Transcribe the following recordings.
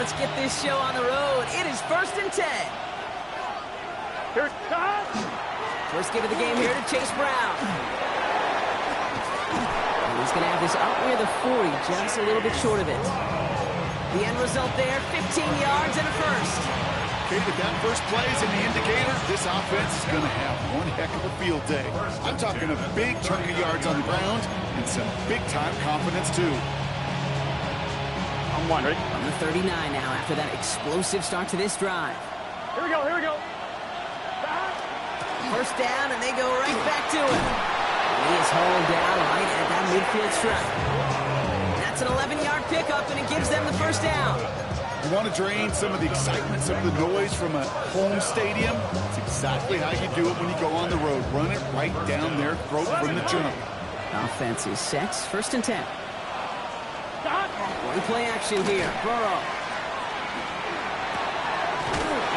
let's get this show on the road. It is 1st and 10. Here it comes. First give of the game here to Chase Brown. And he's going to have this out near the 40, just a little bit short of it. The end result there, 15 yards and a first. Okay, but that first play is an indicator this offense is going to have one heck of a field day. I'm talking a big chunk of yards on the ground and some big-time confidence, too. I'm one, ready? On the 39 now after that explosive start to this drive. Here we go, here we go. First down, and they go right back to him. He is hauled down right at that midfield stripe. That's an 11-yard pickup, and it gives them the first down. You want to drain some of the excitement, some of the noise from a home stadium? It's exactly how you do it when you go on the road. Run it right down their throat from the jump. Offense is set. 1st and 10. One play action here. Burrow.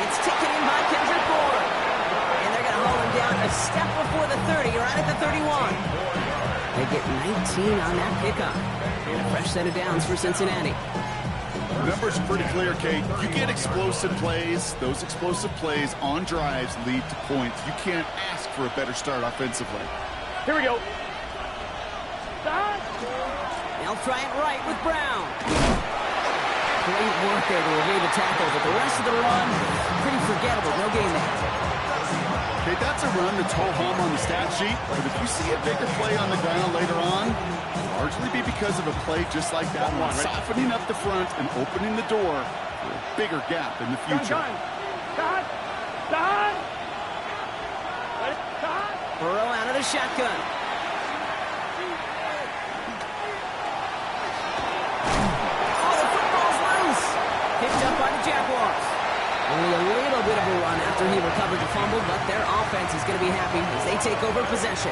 It's taken in by Kendrick Bourne. And they're going to hold him down a step before the 30, right at the 31. They get 19 on that pickup. And a fresh set of downs for Cincinnati. The numbers are pretty clear, Kate. You get explosive plays. Those explosive plays on drives lead to points. You can't ask for a better start offensively. Here we go. They'll try it right with Brown. Great work there to evade the tackle, but the rest of the run, pretty forgettable. No gain there. Okay, that's a run that's ho-hum on the stat sheet, but if you see a bigger play on the ground later on, it'll largely be because of a play just like that one, softening up the front and opening the door for a bigger gap in the future. Burrow out of the shotgun. Oh, the football's loose. Picked up by the Jaguars. Only a little bit of a run after he recovered the fumble, but their offense is going to be happy as they take over possession.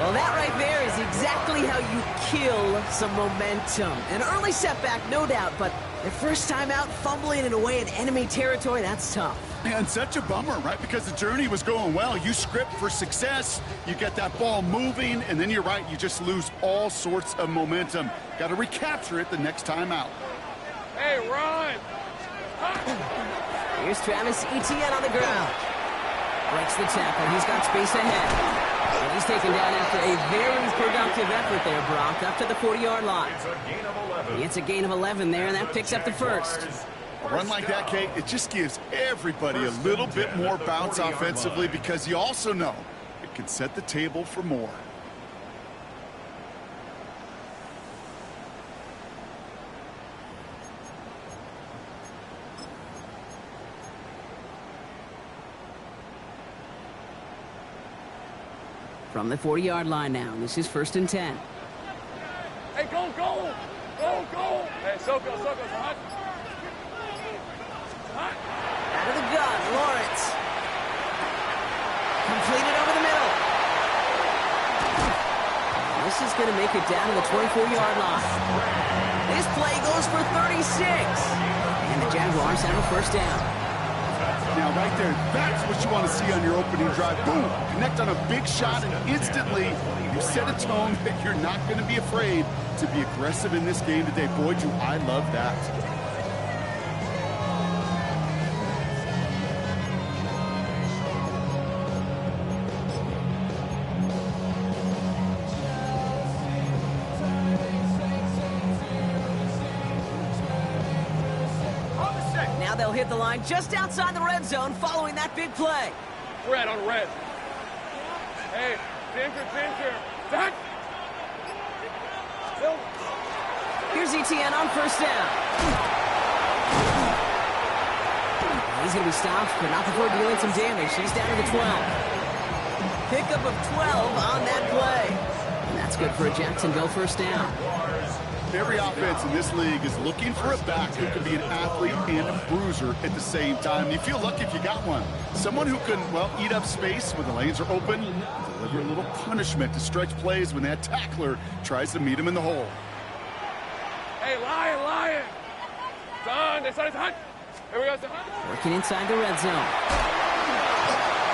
Well, that right there is exactly how you kill some momentum. An early setback, no doubt, but their first time out, fumbling it away in enemy territory, that's tough. And such a bummer, right? Because the journey was going well. You script for success, you get that ball moving, and then you're right, you just lose all sorts of momentum. Got to recapture it the next time out. Hey, run! Here's Travis Etienne on the ground. Breaks the tackle. He's got space ahead. And he's taken down after a very productive effort there, Brock, up to the 40-yard line. It's a gain of 11 there, and that picks up the first. A run like that, Kate, it just gives everybody a little bit more bounce offensively because you also know it can set the table for more. From the 40-yard line now, this is 1st and 10. Hey, go, go! Go, go! Hey, Soko, hot. Out of the gun, Lawrence. Completed over the middle. This is going to make it down to the 24-yard line. This play goes for 36. And the Jaguars have a first down. Now, right there, that's what you want to see on your opening drive. Boom! Connect on a big shot, and instantly you set a tone that you're not going to be afraid to be aggressive in this game today. Boy, do I love that. They'll hit the line just outside the red zone following that big play. Red on red. Hey, Ginger. Back. Here's Etienne on first down. He's going to be stopped, but not before dealing some damage. He's down to the 12. Pickup of 12 on that play. And that's good for a Jacksonville first down. Every offense in this league is looking for a back who can be an athlete and a bruiser at the same time. You feel lucky if you got one. Someone who can, well, eat up space when the lanes are open and deliver a little punishment to stretch plays when that tackler tries to meet him in the hole. Hey, Lion! Son, they started to hunt. Here we go, son. Working inside the red zone.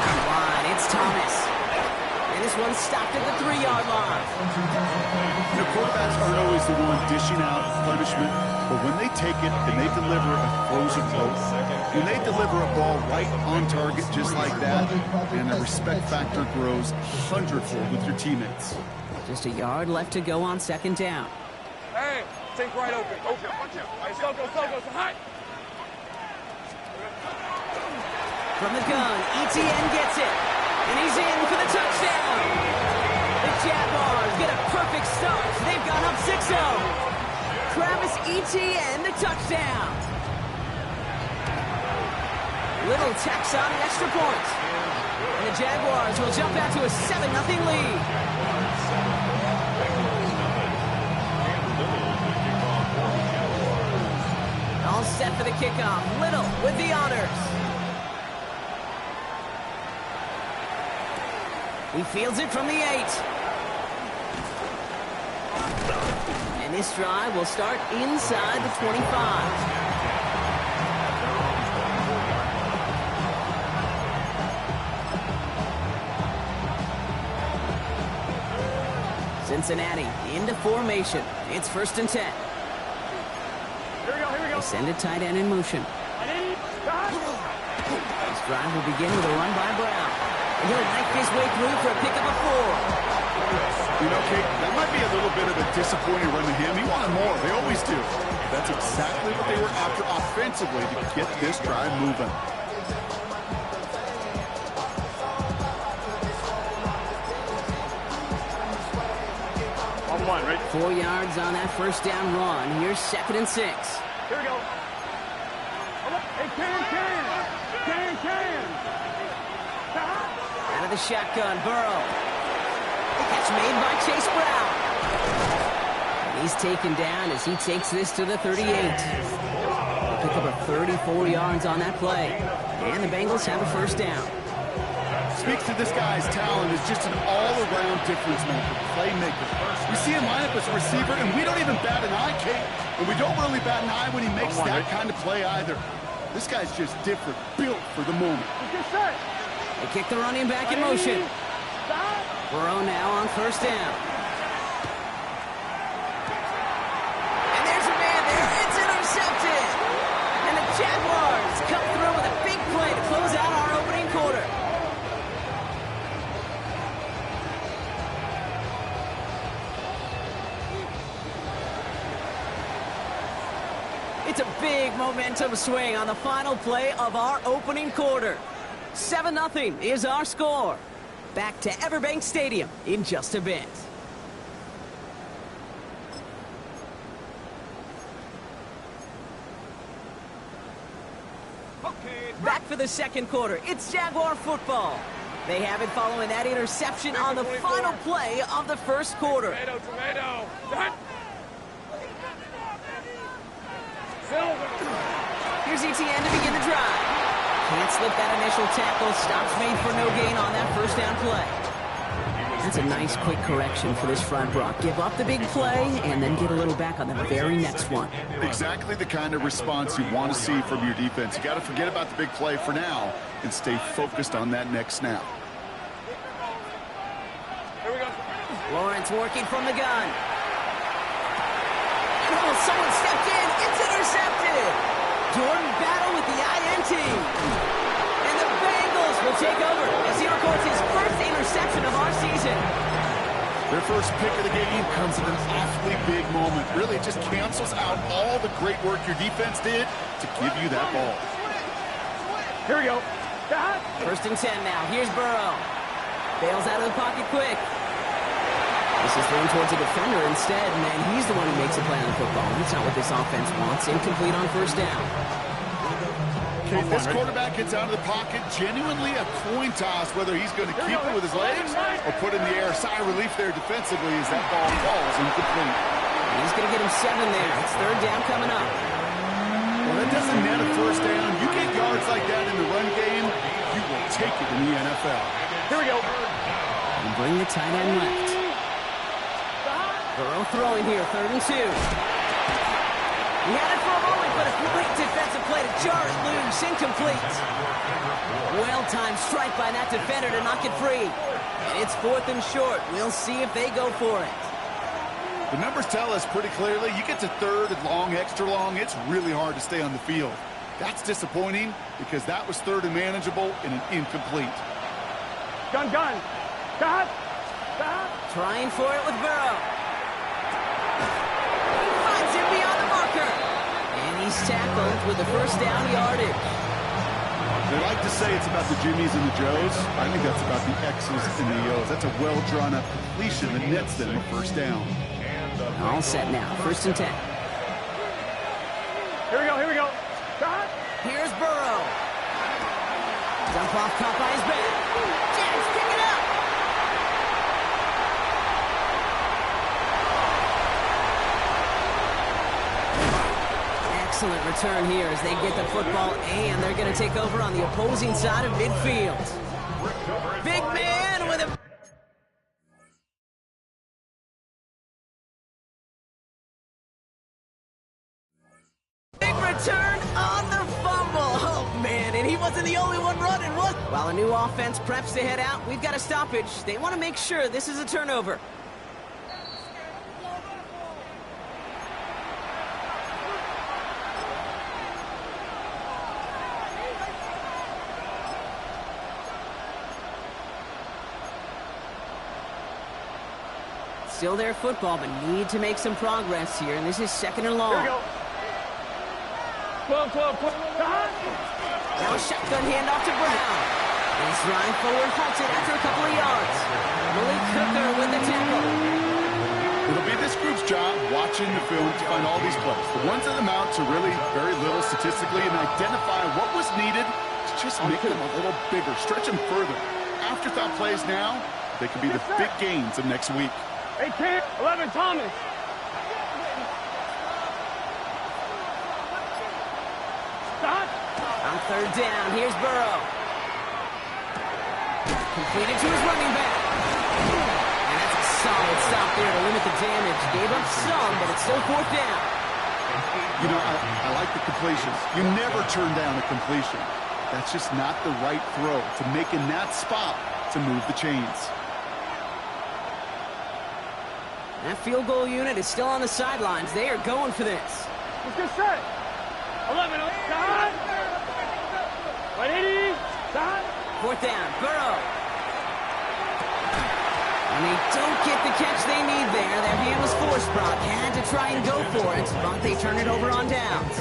Out wide, it's Thomas. And this one's stopped at the 3-yard line. The quarterbacks aren't always the one dishing out punishment. But when they take it and they deliver a frozen rope, when they deliver a ball right on target just like that, and the respect factor grows hundredfold with your teammates. Just a yard left to go on second down. Hey, think right open. Open. Hey, so hot. From the gun, Etienne gets it. And he's in for the touchdown. The Jaguars get a perfect start. They've gone up 6-0. Travis Etienne, the touchdown. Little tacks on the extra point. And the Jaguars will jump out to a 7-0 lead. All set for the kickoff. Little with the honors. He fields it from the 8. And this drive will start inside the 25. Cincinnati into formation. It's 1st and 10. Here we go. They send a tight end in motion. This drive will begin with a run by Brown. And he'll knife his way through for a pickup of 4. You know, Kate, that might be a little bit of a disappointing run to him. He wanted more. They always do. That's exactly what they were after offensively to get this drive moving. On one, right? 4 yards on that first down run. Here's 2nd and 6. Here we go. Hey, can. Out of the shotgun, Burrow. Catch made by Chase Brown. And he's taken down as he takes this to the 38. They'll pick up a 34 yards on that play. And the Bengals have a first down. Speaks to this guy's talent as just an all-around difference maker, playmaker. We see him line up as a receiver, and we don't even bat an eye, Kate. And we don't really bat an eye when he makes that kind of play either. This guy's just different, built for the moment. They kick the running back in motion. Burrow now on first down. And there's a man there. It's intercepted. And the Jaguars come through with a big play to close out our opening quarter. It's a big momentum swing on the final play of our opening quarter. 7-0 is our score. Back to Everbank Stadium in just a bit. Back for the second quarter. It's Jaguar football. They have it following that interception on the final play of the first quarter. Tomato. Here's Etienne to begin the drive. Can't slip that initial tackle. Stops made for no gain on that first down play. That's a nice quick correction for this front rock. Give up the big play and then get a little back on the very next one. Exactly the kind of response you want to see from your defense. You got to forget about the big play for now and stay focused on that next snap. Here we go. Lawrence working from the gun. Oh, someone stepped in. It's intercepted. Jordan Battle with the INT. And the Bengals will take over as he records his first interception of our season. Their first pick of the game comes at an awfully big moment. Really, it just cancels out all the great work your defense did to give you that ball. Here we go. 1st and 10 now. Here's Burrow. Bails out of the pocket quick. This is thrown towards a defender instead, and he's the one who makes a play on the football. That's not what this offense wants. Incomplete on first down. Okay, this quarterback gets out of the pocket. Genuinely a coin toss whether he's going to keep it with his legs or put it in the air. Sigh of relief there defensively as that ball falls incomplete. And he's going to get him 7 there. It's third down coming up. Well, that doesn't net a first down. You get yards like that in the run game, you will take it in the NFL. Here we go. And bring the tight end left. Burrow throwing here, 3rd and 2. He had it for a moment, but a great defensive play to jar it loose, incomplete. Well-timed strike by that defender to knock it free. And it's 4th and short. We'll see if they go for it. The numbers tell us pretty clearly, you get to third and long, extra long, it's really hard to stay on the field. That's disappointing because that was third and manageable and an incomplete. Gun. Cut. Trying for it with Burrow. He finds him beyond the marker. And he's tackled with the first down yardage. They like to say it's about the Jimmies and the Joes. I think that's about the X's and the O's. That's a well-drawn-up completion that nets them a first down. All set now. 1st and 10. Here we go. Cut. Here's Burrow. Dump off caught by his back. Jags pick it up. Excellent return here as they get the football, and they're going to take over on the opposing side of midfield. Big man with a... Big return on the fumble. Oh, man, and he wasn't the only one running, was... While a new offense preps to head out, we've got a stoppage. They want to make sure this is a turnover. Still their football, but need to make some progress here, and this is 2nd and long. Here we go. 12. Now a shotgun handoff to Brown. And he's running forward, halted after a couple of yards. Malik Hooker with the tackle. It'll be this group's job watching the film to find all these plays. The ones that amount to really very little statistically and identify what was needed to just make them a little bigger, stretch them further. Afterthought plays now, they could be the big gains of next week. 18, 11, Thomas. Stop. On 3rd down, here's Burrow. Completed to his running back. And that's a solid stop there to limit the damage. Gave up some, but it's still 4th down. You know, I like the completions. You never turn down a completion. That's just not the right throw to make in that spot to move the chains. That field goal unit is still on the sidelines. They are going for this. Let's get set. 11, stop. 180, stop. 4th down, Burrow. And they don't get the catch they need there. Their hand was forced, Brock. Had to try and go for it, but they turn it over on downs.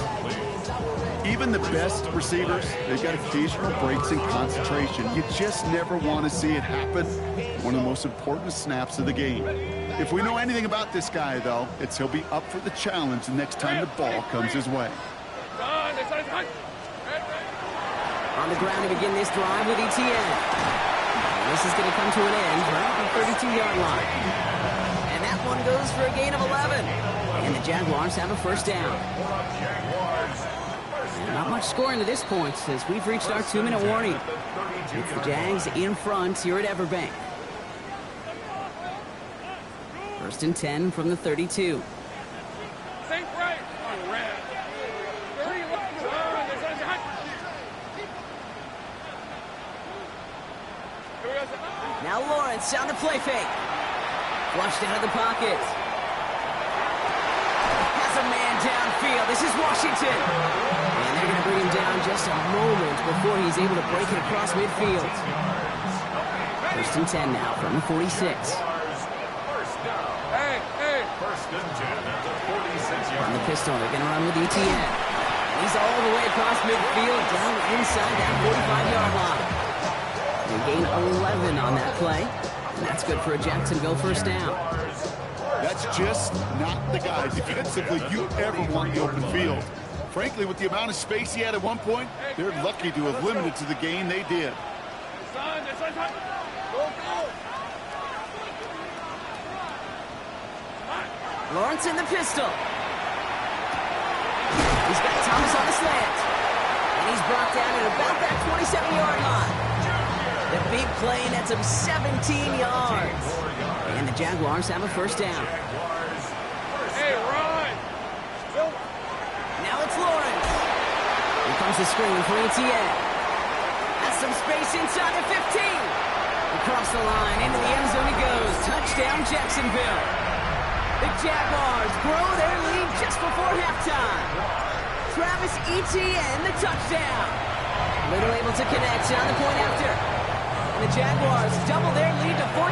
Even the best receivers, they've got occasional breaks in concentration. You just never want to see it happen. One of the most important snaps of the game. If we know anything about this guy, though, it's he'll be up for the challenge the next time the ball comes his way. On the ground to begin this drive with Etienne. And this is going to come to an end right at the 32-yard line. And that one goes for a gain of 11. And the Jaguars have a 1st down. And not much scoring to this point as we've reached our 2-minute warning. It's the Jags in front here at Everbank. 1st and 10 from the 32. Think right. On red. 30 left. Now Lawrence on the play fake. Flushed out of the pocket. Has a man downfield. This is Washington. And they're going to bring him down just a moment before he's able to break it across midfield. 1st and 10 now from the 46. On the pistol, they're going to run with Etienne. He's all the way across midfield, down inside that 45-yard line. They gain 11 on that play, and that's good for a Jacksonville 1st down. That's just not the guy defensively you ever want the open field. Frankly, with the amount of space he had at one point, they're lucky to have limited to the gain they did. Lawrence in the pistol. He's got Thomas on the slant. And he's brought down at about that 27-yard line. The big play nets him 17 yards. And the Jaguars have a 1st down. Hey, run! Now it's Lawrence. Here comes the screen for Etienne. Has some space inside the 15. Across the line, into the end zone he goes. Touchdown, Jacksonville. The Jaguars grow their lead just before halftime. Travis Etienne, the touchdown. Little able to connect on the point after. And the Jaguars double their lead to 14.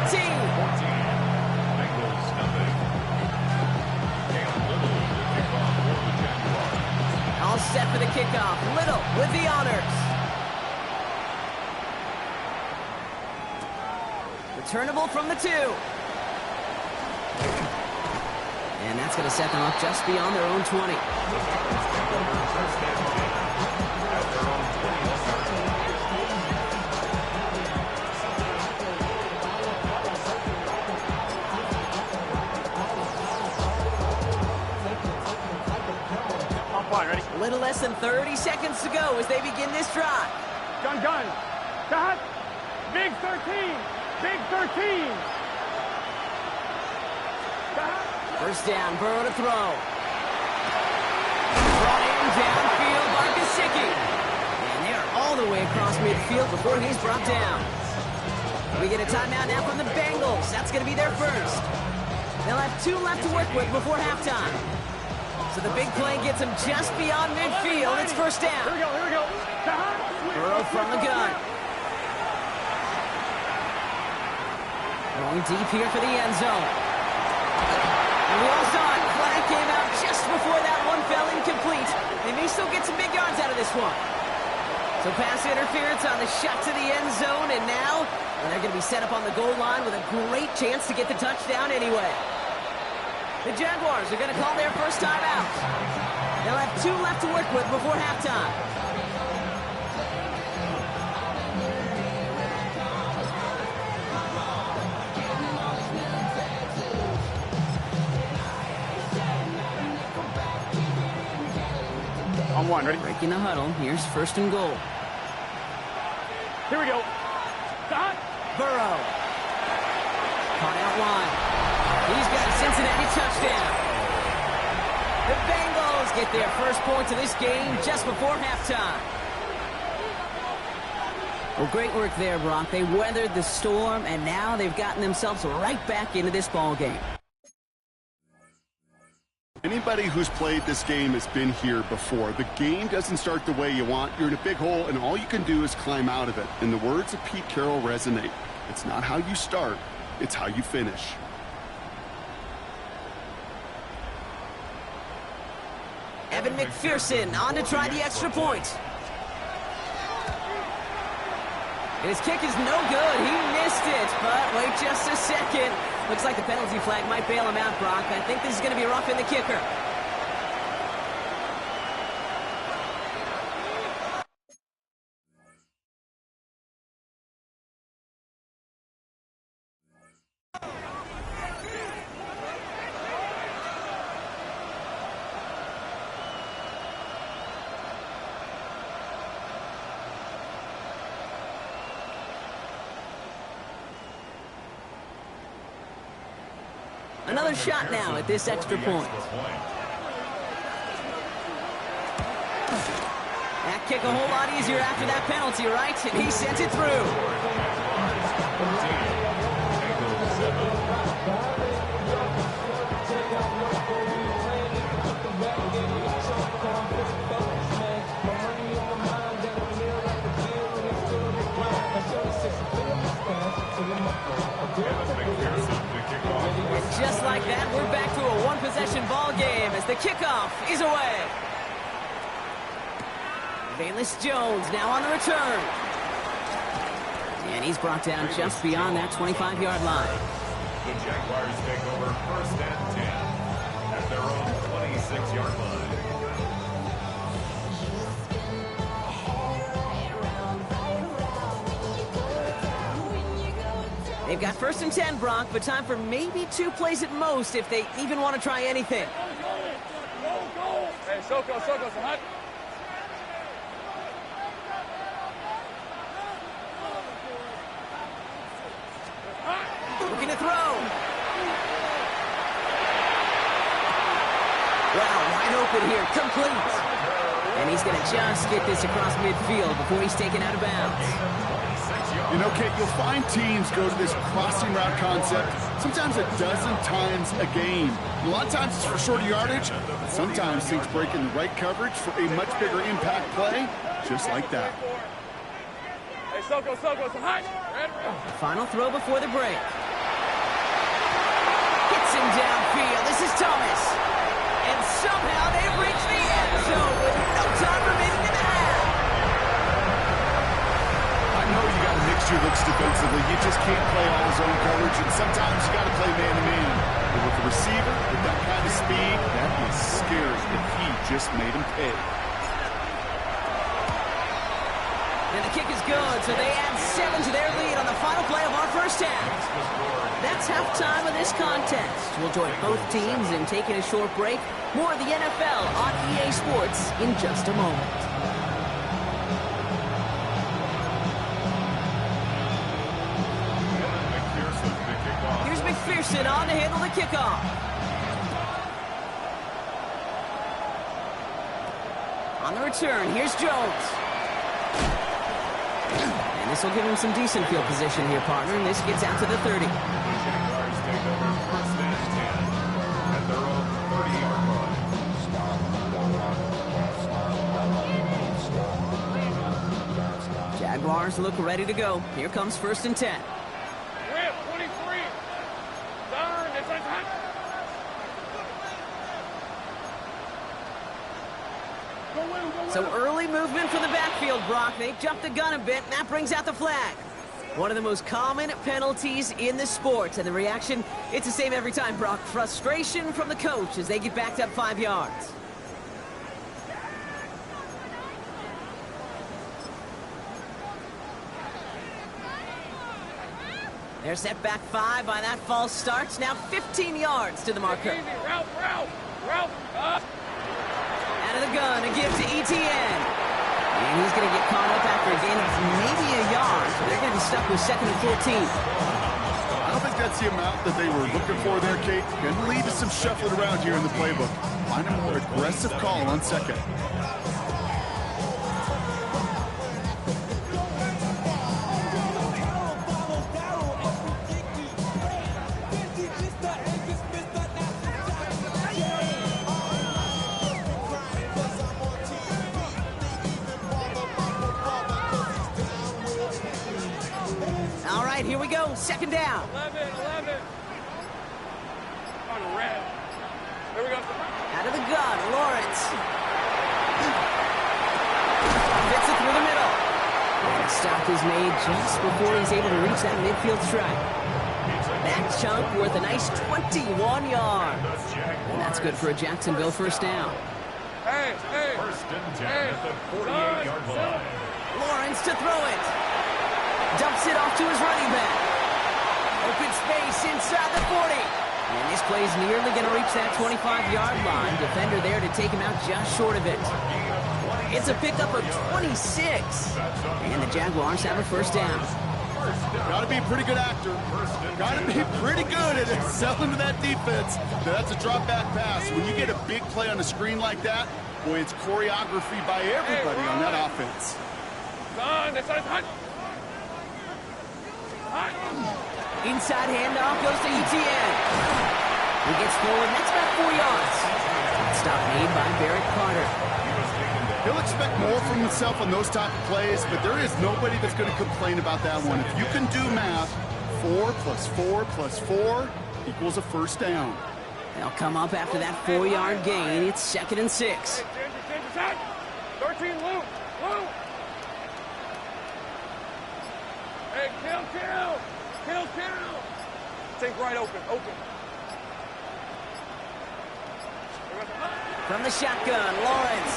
All set for the kickoff. Little with the honors. Returnable from the 2. And that's going to set them up just beyond their own 20. Ready? A little less than 30 seconds to go as they begin this drive. Gun. Got. Big 13. Big 13. Got. First down, Burrow to throw. Brought in downfield by Gesicki. And they're all the way across midfield before he's brought down. We get a timeout now from the Bengals. That's going to be their first. They'll have 2 left to work with before halftime. So the big play gets him just beyond midfield. It's first down. Here we go. Burrow from the gun. Going deep here for the end zone. And we all saw it. Flag came out just before that one fell incomplete. They may still get some big yards out of this one. So pass interference on the shot to the end zone. And now they're going to be set up on the goal line with a great chance to get the touchdown anyway. The Jaguars are going to call their first timeout. They'll have 2 left to work with before halftime. On 1, ready? Breaking the huddle. Here's first and goal. Here we go. Got. Burrow. Caught out wide. He's got a Cincinnati touchdown. The Bengals get their first points of this game just before halftime. Well, great work there, Brock. They weathered the storm, and now they've gotten themselves right back into this ball game. Anybody who's played this game has been here before. The game doesn't start the way you want. You're in a big hole, and all you can do is climb out of it. And the words of Pete Carroll resonate. It's not how you start, it's how you finish. Evan McPherson on to try the extra point. His kick is no good. He missed it, but wait just a second. Looks like the penalty flag might bail him out, Brock. I think this is going to be roughing the kicker. Another shot now at this extra point. That kick a whole lot easier after that penalty, right? And he sent it through. Just like that, we're back to a one-possession ball game as the kickoff is away. Velus Jones now on the return. And he's brought down just beyond that 25-yard line. The Jaguars take over first and 10 at their own 26-yard line. They've got first and 10, Brock, but time for maybe 2 plays at most if they even want to try anything. Hey, Soko, Sahut. Looking to throw. Wow, wide open here, complete. And he's going to just get this across midfield before he's taken out of bounds. You know, Kate, you'll find teams go to this crossing route concept sometimes a dozen times a game. A lot of times it's for shorter yardage, but sometimes things break in the right coverage for a much bigger impact play, just like that. Hey, Soko, so hot. Final throw before the break. Gets him downfield. This is Thomas. And somehow they've reached the end zone with no time remaining in the half. I know you got to mix your looks defensively. You just can't play all zone coverage, and sometimes you got to play man-to-man. But with the receiver, with that kind of speed, that is scary if he just made him pay. And the kick is good, so they add 7 to their lead on the final play of our first half. That's halftime of this contest. We'll join both teams in taking a short break. More of the NFL on EA Sports in just a moment. Here's McPherson on to handle the kickoff. On the return, here's Jones. And this will give him some decent field position here, partner. And this gets out to the 30. Jaguars take over first and 10 at their own 30-yard line. Jaguars look ready to go. Here comes first and 10. Rip, 23. Turn, it's hot. So early movement from the backfield, Brock. They jumped the gun a bit, and that brings out the flag. One of the most common penalties in the sport. And the reaction, it's the same every time, Brock. Frustration from the coach as they get backed up 5 yards. They're set back 5 by that false start. Now 15 yards to the marker. Easy, Ralph. Out of the gun, a give to Etienne. And he's going to get caught up after a gain of maybe a yard. So they're going to be stuck with 2nd and 14. I don't think that's the amount that they were looking for there, Kate. Going to leave us some shuffling around here in the playbook. Find a more aggressive call on 2nd. Here we go, 2nd down. 11. On red. There we go. Out of the gun, Lawrence. Fits it through the middle. And a stop is made just before he's able to reach that midfield strike. That chunk worth a nice 21 yards. And that's good for a Jacksonville first down. First and 10 at the 48-yard line. Lawrence to throw it. Dumps it off to his running back. Open space inside the 40. And this play is nearly going to reach that 25-yard line. Defender there to take him out just short of it. It's a pickup of 26. And the Jaguars have a first down. Got to be a pretty good actor. Got to be pretty good at selling to that defense. Now, that's a drop back pass. When you get a big play on the screen like that, boy, it's choreography by everybody on that offense. Done, it's hot. Inside handoff goes to Etienne. He gets forward, and that's about 4 yards. Stop made by Barrett Carter. He'll expect more from himself on those type of plays, but there is nobody that's going to complain about that one. If you can do math, 4 plus 4 plus 4 equals a first down. They'll come up after that 4-yard gain. It's 2nd and 6. 13, Luke. Hey, kill. Take right open. From the shotgun, Lawrence.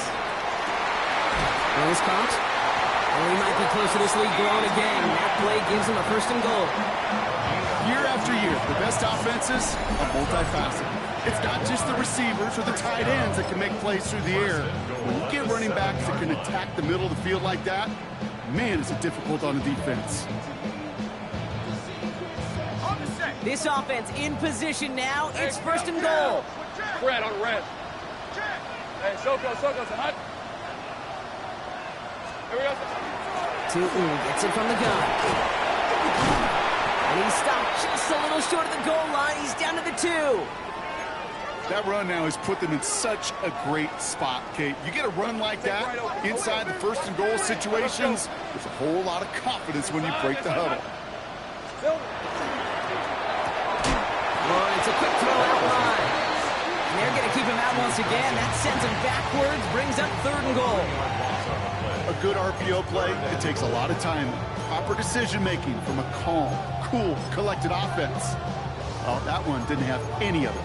Rose caught. Well, he might be close to this league growing again. That play gives him a 1st and goal. Year after year, the best offenses are multifaceted. It's not just the receivers or the tight ends that can make plays through the air. When you get running backs that can attack the middle of the field like that, man, is it difficult on the defense. This offense in position now. It's 1st and goal. Red on red. Hey, Soko, hot. Here we go. Tootin gets it from the gun. And he's stopped just a little short of the goal line. He's down to the 2. That run now has put them in such a great spot, Kate. You get a run like that inside the first and goal situations, there's a whole lot of confidence when you break the huddle. Lawrence, a quick throw out line. And they're going to keep him out once again. That sends him backwards, brings up 3rd and goal. A good RPO play, it takes a lot of time. Proper decision-making from a calm, cool, collected offense. Well, that one didn't have any of it.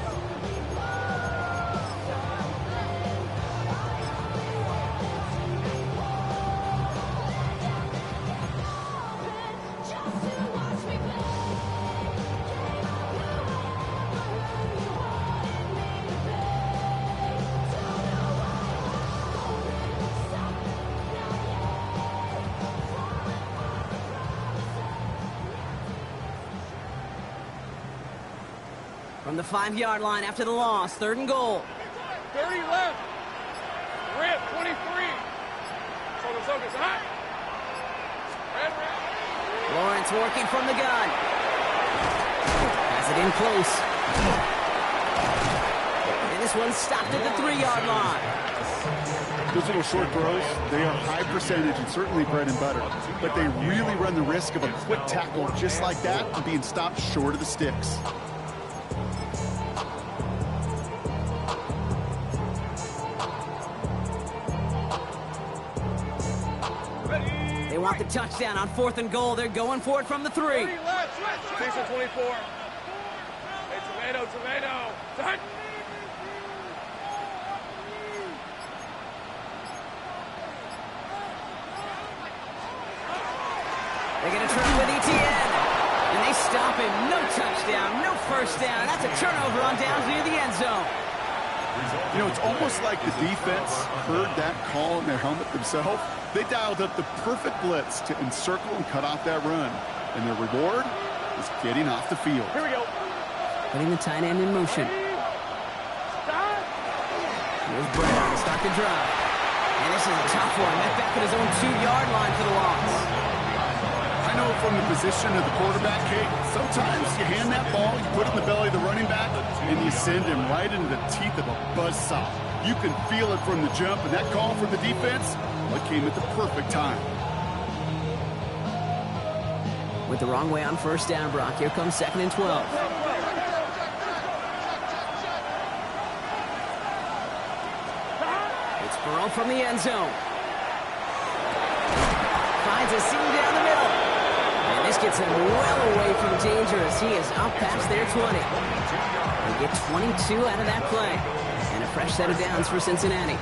From the 5-yard line after the loss, 3rd and goal. 30 left. Red, 23. Focus, hot. Red. Lawrence working from the gun. Has it in close. And this one's stopped at the 3-yard line. Those little short throws, they are high percentage and certainly bread and butter. But they really run the risk of a quick tackle just like that and being stopped short of the sticks. They want the touchdown on 4th and goal. They're going for it from the 3. Jason 24. Hey, tomato. Touch. They're going to try with Etienne. And they stop him. No touchdown, no first down. That's a turnover on downs near the end zone. You know, it's almost like the defense heard that call in their helmet themselves. They dialed up the perfect blitz to encircle and cut off that run. And their reward is getting off the field. Here we go. Putting the tight end in motion. Here's Brown to start the drive. And this is a tough one. Met back at his own 2-yard line for the loss. I know from the position of the quarterback, Kate, sometimes you hand that ball, you put it in the belly of the running back, and you send him right into the teeth of a buzzsaw. You can feel it from the jump, and that call from the defense, well, it came at the perfect time. Went the wrong way on first down, Brock. Here comes 2nd and 12. It's Burrow from the end zone. Finds a seam down the middle. And this gets him well away from danger as he is up past their 20. They get 22 out of that play. And a fresh set of downs for Cincinnati.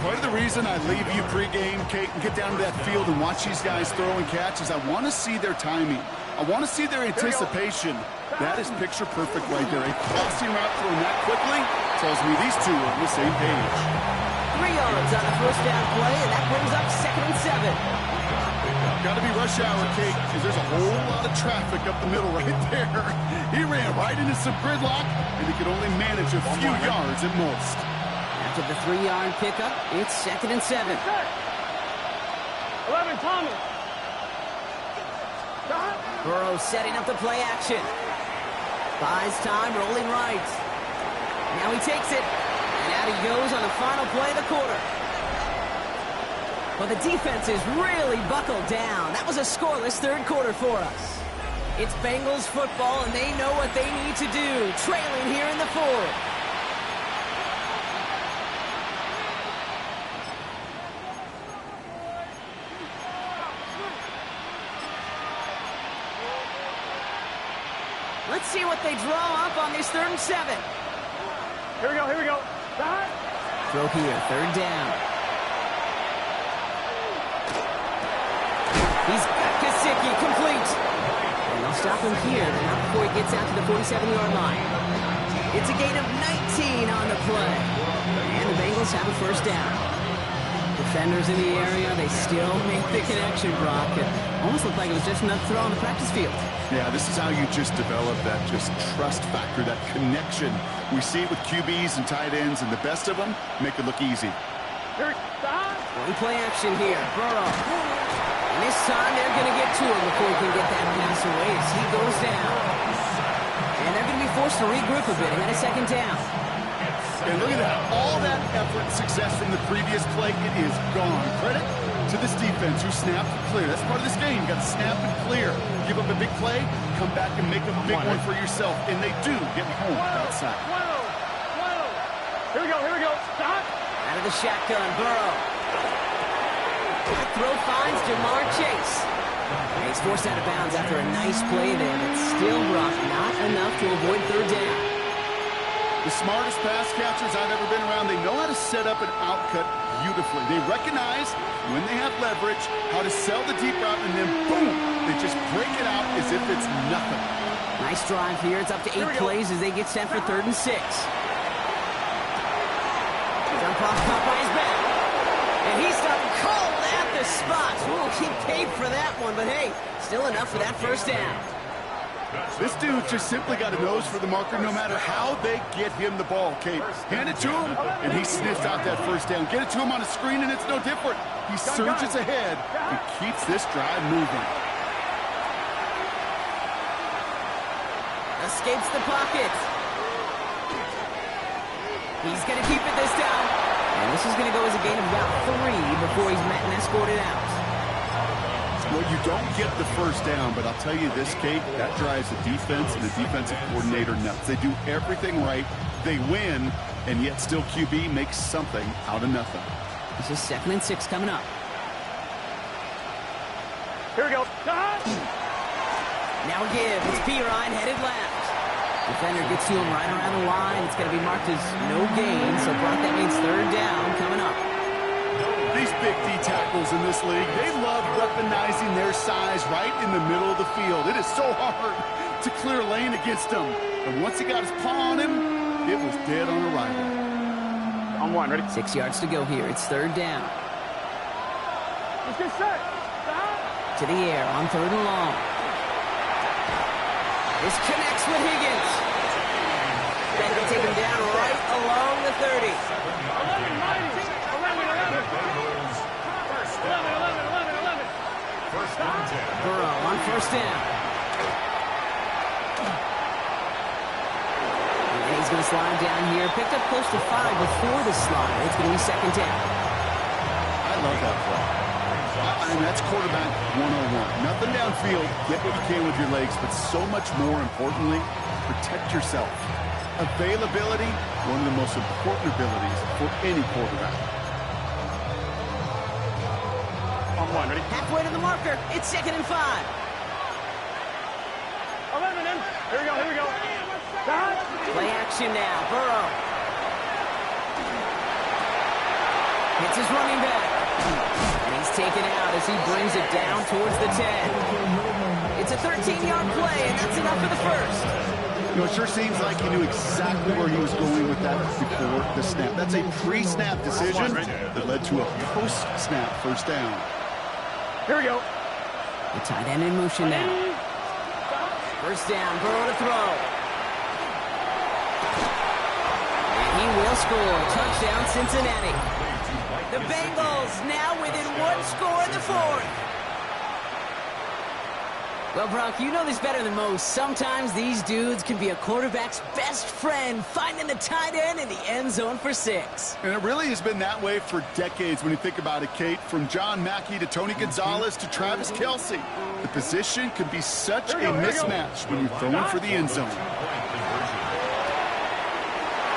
Part of the reason I leave you pregame, Kate, and get down to that field and watch these guys throw and catch is I want to see their timing. I want to see their anticipation. That is picture perfect right there. A crossing route thrown that quickly tells me these two are on the same page. 3 yards on the first down play, and that brings up 2nd and 7. Got to be rush hour, Kate, because there's a whole lot of traffic up the middle right there. He ran right into some gridlock, and he could only manage a few yards at most. After the 3-yard pickup, it's 2nd and 7. 11, Thomas. Burrow setting up the play action. Buys time, rolling right. Now he takes it, and out he goes on the final play of the quarter. Well, the defense is really buckled down. That was a scoreless 3rd quarter for us. It's Bengals football, and they know what they need to do, trailing here in the 4th. Let's see what they draw up on this 3rd and 7. Here we go. Throw here, 3rd down. He's got Gesicki, complete. And they'll stop him here, but not before he gets out to the 47-yard line. It's a gain of 19 on the play. And the Bengals have a first down. Defenders in the area, they still make the connection, Brock. It almost looked like it was just another throw on the practice field. Yeah, this is how you just develop that just trust factor, that connection. We see it with QBs and tight ends, and the best of them make it look easy. One play action here. Burrow. And this time they're going to get to him before he can get that pass away as he goes down. And they're going to be forced to regroup a bit ahead of second down. And look at that. All that effort and success from the previous play, it is gone. Credit to this defense who snapped and clear. That's part of this game. You got to snap and clear. Give up a big play, come back and make a big one for yourself. And they do get home outside. Here we go. Stop. Out of the shotgun, Burrow. That throw finds Jamar Chase. And he's forced out of bounds after a nice play there, but still brought not enough to avoid third down. The smartest pass catchers I've ever been around, they know how to set up an outcut beautifully. They recognize when they have leverage, how to sell the deep route, and then boom, they just break it out as if it's nothing. Nice drive here. It's up to 8 plays as they get set for 3rd and 6. Jump off caught by his back. And he's stopped cold at the spot. Ooh, he paid for that one, but hey, still enough for that first down. This dude just simply got a nose for the marker no matter how they get him the ball, Kate. Hand it to him, and he sniffs out that first down. Get it to him on a screen, and it's no different. He surges ahead and keeps this drive moving. Escapes the pocket. He's going to keep it this time. And this is going to go as a gain of about 3 before he's met and escorted out. Well, you don't get the first down, but I'll tell you this, Kate, that drives the defense and the defensive coordinator nuts. They do everything right. They win, and yet still QB makes something out of nothing. This is 2nd and 6 coming up. Here we go. Now a give. It's Pirine headed left. Defender gets to him right around the line. It's going to be marked as no gain, so Brock, that means 3rd down coming up. These big D tackles in this league, they love weaponizing their size right in the middle of the field. It is so hard to clear lane against him. And once he got his paw on him, it was dead on arrival. On 1, ready? 6 yards to go here. It's 3rd down. Let's get set. To the air on 3rd and long. This connects with Higgins. That can take him down right along the 30. 11. Burrow on 1st down. And he's going to slide down here. Picked up close to 5 before the slide. It's going to be 2nd down. I love that play. I mean, that's quarterback 101. Nothing downfield. Get what you can with your legs, but so much more importantly, protect yourself. Availability, one of the most important abilities for any quarterback. On 1, ready? Halfway to the marker. It's 2nd and 5. 11 in. Here we go. Play action now. Burrow. Hits his running back. And he's taken out as he brings it down towards the 10. It's a 13-yard play, and that's enough for the first. You know, it sure seems like he knew exactly where he was going with that before the snap. That's a pre-snap decision that led to a post-snap first down. Here we go. The tight end in motion now. First down, Burrow to throw. And he will score. Touchdown, Cincinnati. The Bengals now within 1 score in the 4th. Well, Brock, you know this better than most. Sometimes these dudes can be a quarterback's best friend, finding the tight end in the end zone for 6. And it really has been that way for decades when you think about it, Kate. From John Mackey to Tony Gonzalez to Travis Kelce. The position can be such a mismatch when you're throwing for the end zone.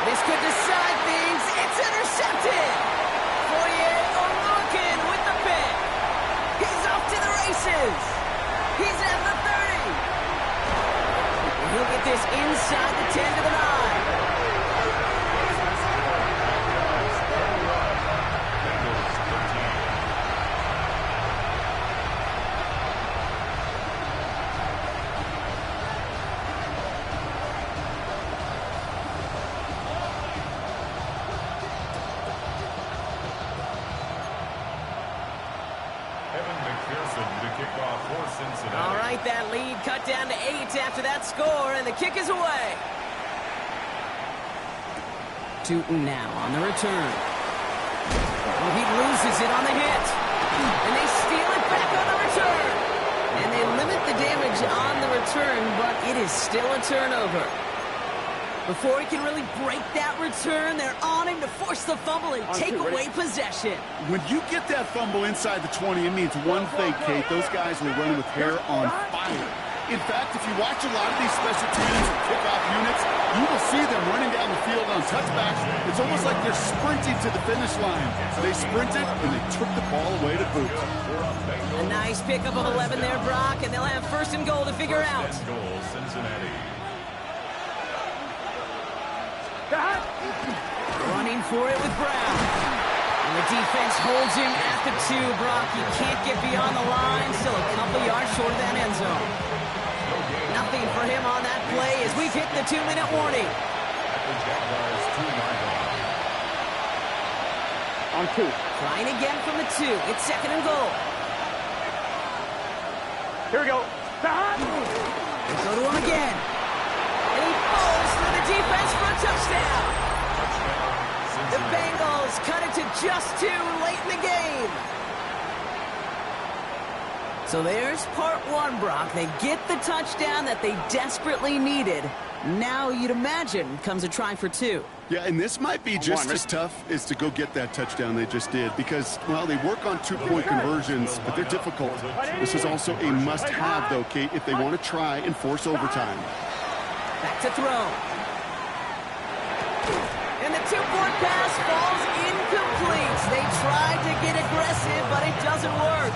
This could decide things. It's intercepted. Fourier Oluokun with the pick. He's off to the races. He's at the 30. And he'll get this inside the 10 to the 9. All right, that lead cut down to 8 after that score, and the kick is away. Tootin now on the return. Well, he is still a turnover. Before he can really break that return, they're on him to force the fumble and take away possession. When you get that fumble inside the 20, it means one thing, Kate. Those guys will run with hair on fire. In fact, if you watch a lot of these special teams or kickoff units, you will see them running down the field on touchbacks. It's almost like they're sprinting to the finish line. They sprinted, and they took the ball away to boot. A nice pickup of 11 there, Brock, and they'll have first and goal to figure out. Cincinnati. Running for it with Brown. And the defense holds him at the 2, Brock. He can't get beyond the line. Still a couple yards short of that end zone. Nothing for him on that play as we've hit the 2-minute warning. On 2. Trying again from the 2. It's second and goal. Here we go. They go to him again. And he falls through the defense for a touchdown. The Bengals cut it to just 2 late in the game. So there's part 1, Brock. They get the touchdown that they desperately needed. Now you'd imagine comes a try for 2. Yeah, and this might be just as tough as to go get that touchdown they just did because, well, they work on 2-point conversions, but they're difficult. This is also a must-have, though, Kate, if they want to try and force overtime. Back to throw. And the 2-point pass falls incomplete. They tried to get aggressive, but it doesn't work.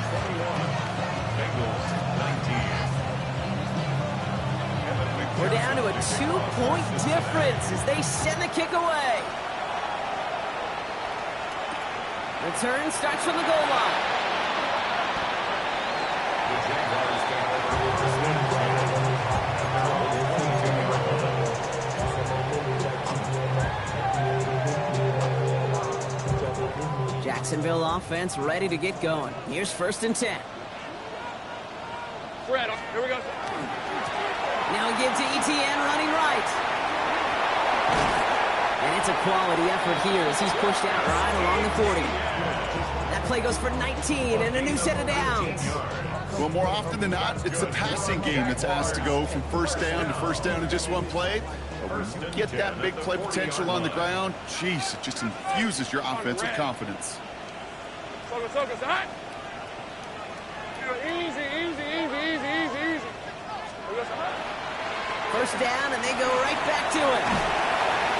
We're down to a 2-point difference as they send the kick away. Return starts from the goal line. Jacksonville offense ready to get going. Here's first and 10. Fred, here we go. Now he gives to ETN running right. And it's a quality effort here as he's pushed out right along the 40. That play goes for 19 and a new set of downs. Well, more often than not, it's the passing game that's asked to go from first down in just one play. But when you get that big play potential on the ground, geez, it just infuses your offense with confidence. Focus, hot. Easy. First down, and they go right back to it.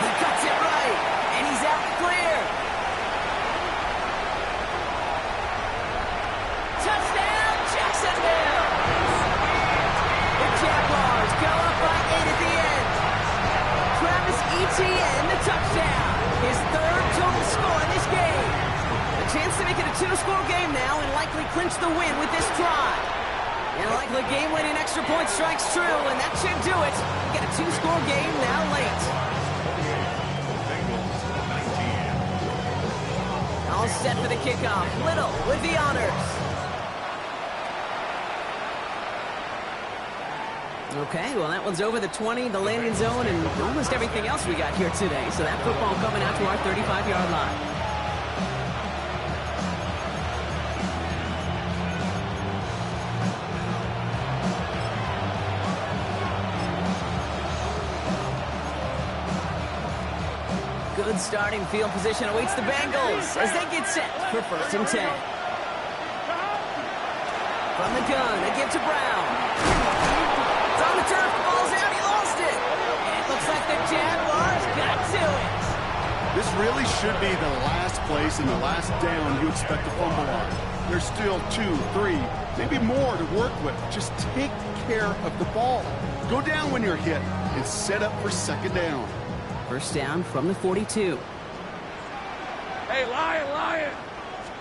He cuts it right, and he's out clear. Touchdown, Jacksonville! The Jaguars go up by 8 at the end. Travis Etienne, the touchdown. His 3rd total score in this game. A chance to make it a 2-score game now and likely clinch the win with this try. And likely game-winning extra point strikes true, and that should do it. Get a 2-score game now late. All set for the kickoff. Little with the honors. Okay, well, that one's over the 20, the landing zone, and almost everything else we got here today. So that football coming out to our 35-yard line. Good starting field position awaits the Bengals as they get set for first and 10. From the gun, they give to Brown. It's on the turf, ball's out, he lost it. And it looks like the Jaguars got to it. This really should be the last place and the last down you expect to fumble on. There's still 2, 3, maybe more to work with. Just take care of the ball. Go down when you're hit and set up for second down. First down from the 42. Hey, Lion.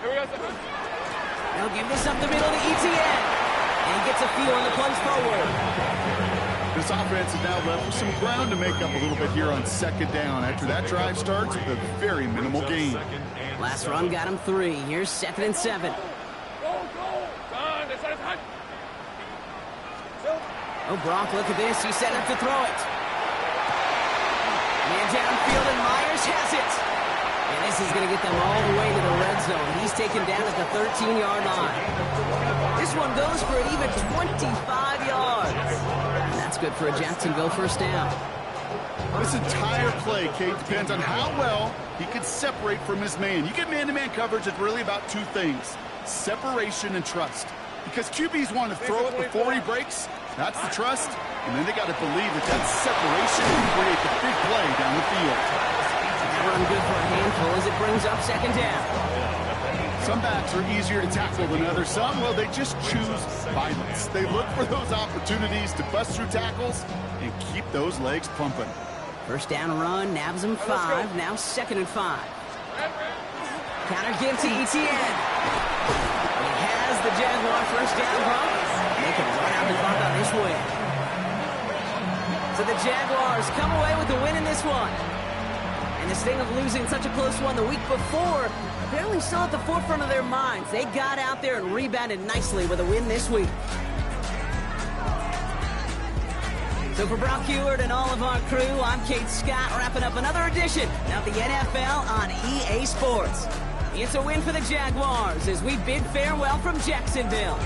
Here we go. They'll give this up the middle to Etienne. And he gets a feel on the plunge forward. This offense is now left with some ground to make up a little bit here on second down after that drive starts with a very minimal gain. Last run got him 3. Here's second and 7. Go. Son, this is hot. Oh, Brock, look at this. He's set up to throw it. Man downfield, and Myers has it. And this is going to get them all the way to the red zone. He's taken down at the 13-yard line. This one goes for an even 25 yards. And that's good for a Jacksonville first down. This entire play, Kate, depends on how well he can separate from his man. You get man-to-man coverage, it's really about two things: separation and trust. Because QBs want to throw it before he breaks. That's the trust. And then they got to believe that separation will create the big play down the field. That run good for a handful as it brings up second down. Some backs are easier to tackle than others. Some, well, they just choose violence. They look for those opportunities to bust through tackles and keep those legs pumping. First down run, nabs him 5. Now 2nd and 5. Counter give to Etienne. He has the Jaguar first down bump. They can run out the clock on this win. So the Jaguars come away with the win in this one. And the sting of losing such a close one the week before, apparently still at the forefront of their minds. They got out there and rebounded nicely with a win this week. So for Brock Huard and all of our crew, I'm Kate Scott, wrapping up another edition of the NFL on EA Sports. It's a win for the Jaguars as we bid farewell from Jacksonville.